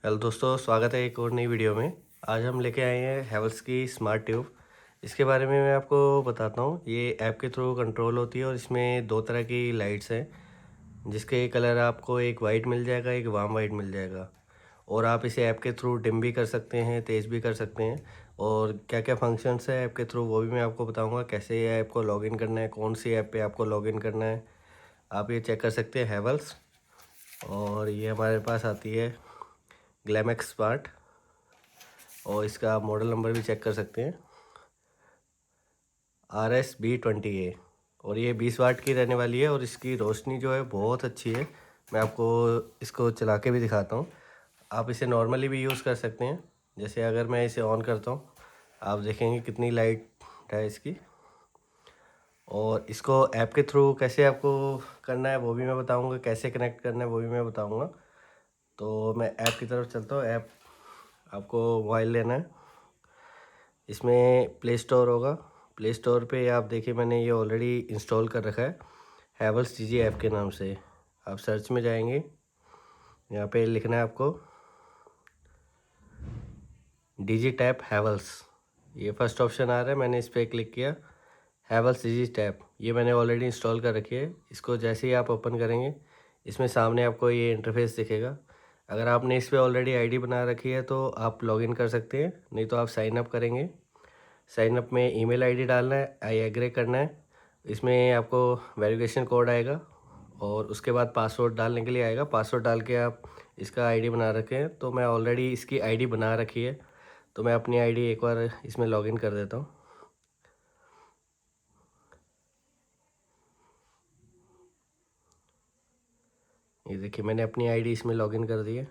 Hello दोस्तों, स्वागत है एक और नई वीडियो में। आज हम लेके आए हैं हैवेल्स की स्मार्ट ट्यूब। इसके बारे में मैं आपको बताता हूँ। ये ऐप के थ्रू कंट्रोल होती है और इसमें दो तरह की लाइट्स हैं, जिसके कलर आपको एक वाइट मिल जाएगा, एक वार्म वाइट मिल जाएगा। और आप इसे ऐप के थ्रू डिम भी कर सकते हैं, तेज़ भी कर सकते हैं। और क्या क्या फंक्शंस है ऐप के थ्रू वो भी मैं आपको बताऊँगा। कैसे ये ऐप को लॉगिन करना है, कौन सी ऐप पर आपको लॉगिन करना है, आप ये चेक कर सकते हैं हैवेल्स। और ये हमारे पास आती है ग्लैमैक्स स्मार्ट, और इसका मॉडल नंबर भी चेक कर सकते हैं, RSB20A। और ये 20 वाट की रहने वाली है और इसकी रोशनी जो है बहुत अच्छी है। मैं आपको इसको चला के भी दिखाता हूँ। आप इसे नॉर्मली भी यूज़ कर सकते हैं। जैसे अगर मैं इसे ऑन करता हूँ, आप देखेंगे कितनी लाइट है इसकी। और इसको ऐप के थ्रू कैसे आपको करना है वो भी मैं बताऊँगा, कैसे कनेक्ट करना है वो भी मैं बताऊँगा। तो मैं ऐप की तरफ चलता हूँ। ऐप आपको मोबाइल लेना है, इसमें प्ले स्टोर होगा। प्ले स्टोर पे आप देखिए, मैंने ये ऑलरेडी इंस्टॉल कर रखा है, हैवेल्स डीजी ऐप के नाम से। आप सर्च में जाएंगे, यहाँ पे लिखना है आपको डीजी टैप हैवेल्स। ये फर्स्ट ऑप्शन आ रहा है, मैंने इस पर क्लिक किया। हैवेल्स डीजी टैप ये मैंने ऑलरेडी इंस्टॉल कर रखी है। इसको जैसे ही आप ओपन करेंगे, इसमें सामने आपको ये इंटरफेस दिखेगा। अगर आपने इस पर ऑलरेडी आईडी बना रखी है तो आप लॉगिन कर सकते हैं, नहीं तो आप साइन अप करेंगे। साइन अप में ईमेल आईडी डालना है, आई एग्री करना है। इसमें आपको वेरिफिकेशन कोड आएगा और उसके बाद पासवर्ड डालने के लिए आएगा। पासवर्ड डाल के आप इसका आईडी बना रखे हैं, तो मैं ऑलरेडी इसकी आईडी बना रखी है, तो मैं अपनी आईडी एक बार इसमें लॉगिन कर देता हूँ। ये देखिए, मैंने अपनी आईडी इसमें लॉगिन कर दी है।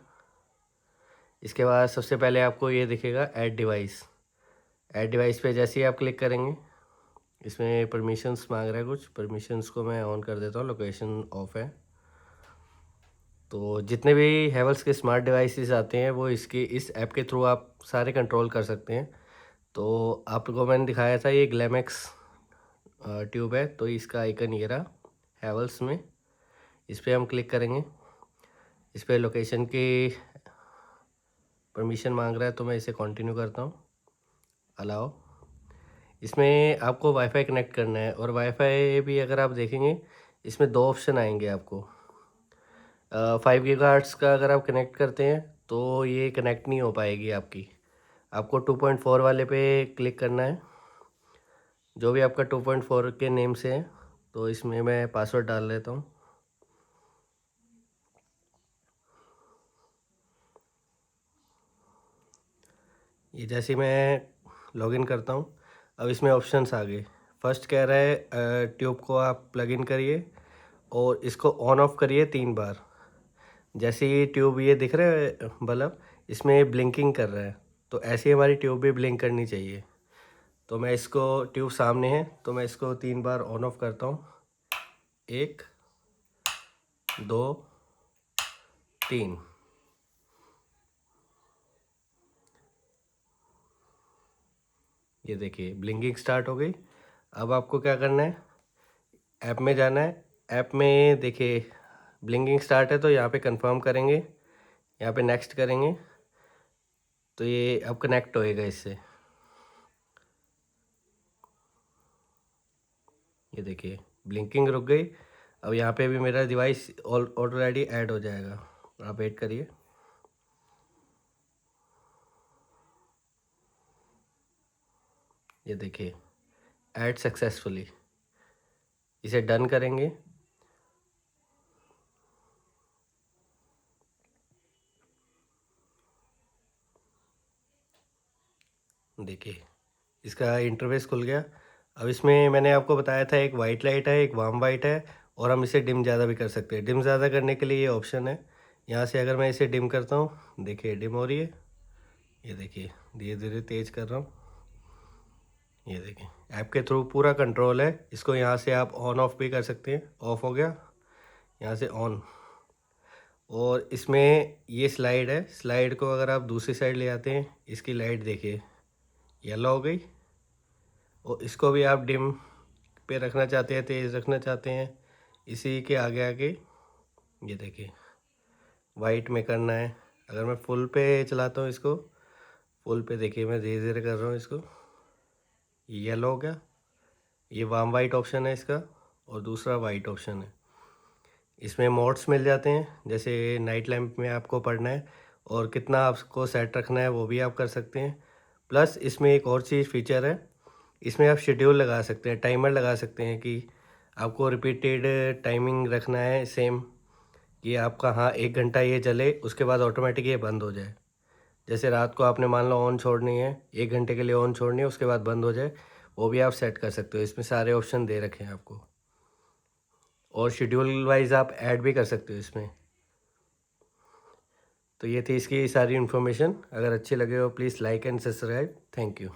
इसके बाद सबसे पहले आपको ये दिखेगा ऐड डिवाइस। ऐड डिवाइस पे जैसे ही आप क्लिक करेंगे, इसमें परमिशंस मांग रहा है कुछ। परमिशंस को मैं ऑन कर देता हूँ, लोकेशन ऑफ है। तो जितने भी हैवेल्स के स्मार्ट डिवाइसेस आते हैं वो इसके इस ऐप के थ्रू आप सारे कंट्रोल कर सकते हैं। तो आपको मैंने दिखाया था ये ग्लैमैक्स ट्यूब है, तो इसका आइकन ये रहा हैवेल्स में। इस पर हम क्लिक करेंगे। इस पर लोकेशन की परमिशन मांग रहा है, तो मैं इसे कंटिन्यू करता हूँ, अलाउ। इसमें आपको वाईफाई कनेक्ट करना है, और वाईफाई भी अगर आप देखेंगे इसमें दो ऑप्शन आएंगे आपको। 5 गीगाहर्ट्ज़ का अगर आप कनेक्ट करते हैं तो ये कनेक्ट नहीं हो पाएगी आपकी। आपको 2.4 वाले पे क्लिक करना है, जो भी आपका 2.4 के नेम से है। तो इसमें मैं पासवर्ड डाल लेता हूँ। ये जैसे ही मैं लॉगिन करता हूँ, अब इसमें ऑप्शंस आ गए। फर्स्ट कह रहा है ट्यूब को आप प्लग इन करिए और इसको ऑन ऑफ करिए 3 बार। जैसे ही ट्यूब ये दिख रहा है बल्ब, इसमें ब्लिंकिंग कर रहा है, तो ऐसे ही हमारी ट्यूब भी ब्लिंक करनी चाहिए। तो मैं इसको, ट्यूब सामने है तो मैं इसको 3 बार ऑन ऑफ करता हूँ। 1 2 3। ये देखिए ब्लिंकिंग स्टार्ट हो गई। अब आपको क्या करना है, ऐप में जाना है। ऐप में देखिए ब्लिंकिंग स्टार्ट है, तो यहाँ पे कंफर्म करेंगे, यहाँ पे नेक्स्ट करेंगे, तो ये अब कनेक्ट होएगा इससे। ये देखिए ब्लिंकिंग रुक गई। अब यहाँ पे भी मेरा डिवाइस ऑलरेडी ऐड हो जाएगा, आप वेट करिए। ये देखिए ऐड सक्सेसफुली, इसे डन करेंगे। देखिए इसका इंटरफेस खुल गया। अब इसमें मैंने आपको बताया था, एक वाइट लाइट है, एक वार्म वाइट है, और हम इसे डिम ज़्यादा भी कर सकते हैं। डिम ज़्यादा करने के लिए ये ऑप्शन है। यहाँ से अगर मैं इसे डिम करता हूँ, देखिए डिम हो रही है। ये देखिए धीरे धीरे तेज़ कर रहा हूँ। ये देखिए ऐप के थ्रू पूरा कंट्रोल है। इसको यहाँ से आप ऑन ऑफ भी कर सकते हैं। ऑफ हो गया, यहाँ से ऑन। और इसमें ये स्लाइड है, स्लाइड को अगर आप दूसरी साइड ले आते हैं, इसकी लाइट देखिए येलो हो गई। और इसको भी आप डिम पे रखना चाहते हैं, तेज़ रखना चाहते हैं, इसी के आगे आगे ये देखिए वाइट में करना है, अगर मैं फुल पे चलाता हूँ इसको, फुल पे देखिए मैं धीरे धीरे कर रहा हूँ इसको, येलो हो गया। ये वार्म वाइट ऑप्शन है इसका, और दूसरा वाइट ऑप्शन है। इसमें मोड्स मिल जाते हैं, जैसे नाइट लैम्प में आपको पढ़ना है और कितना आपको सेट रखना है वो भी आप कर सकते हैं। प्लस इसमें एक और चीज़ फीचर है, इसमें आप शेड्यूल लगा सकते हैं, टाइमर लगा सकते हैं कि आपको रिपीटेड टाइमिंग रखना है सेम, कि आपका हाँ 1 घंटा ये चले, उसके बाद ऑटोमेटिक ये बंद हो जाए। जैसे रात को आपने मान लो ऑन छोड़नी है, 1 घंटे के लिए ऑन छोड़नी है, उसके बाद बंद हो जाए, वो भी आप सेट कर सकते हो। इसमें सारे ऑप्शन दे रखे हैं आपको, और शेड्यूल वाइज आप ऐड भी कर सकते हो इसमें। तो ये थी इसकी सारी इन्फॉर्मेशन। अगर अच्छी लगे हो please like and subscribe. Thank you.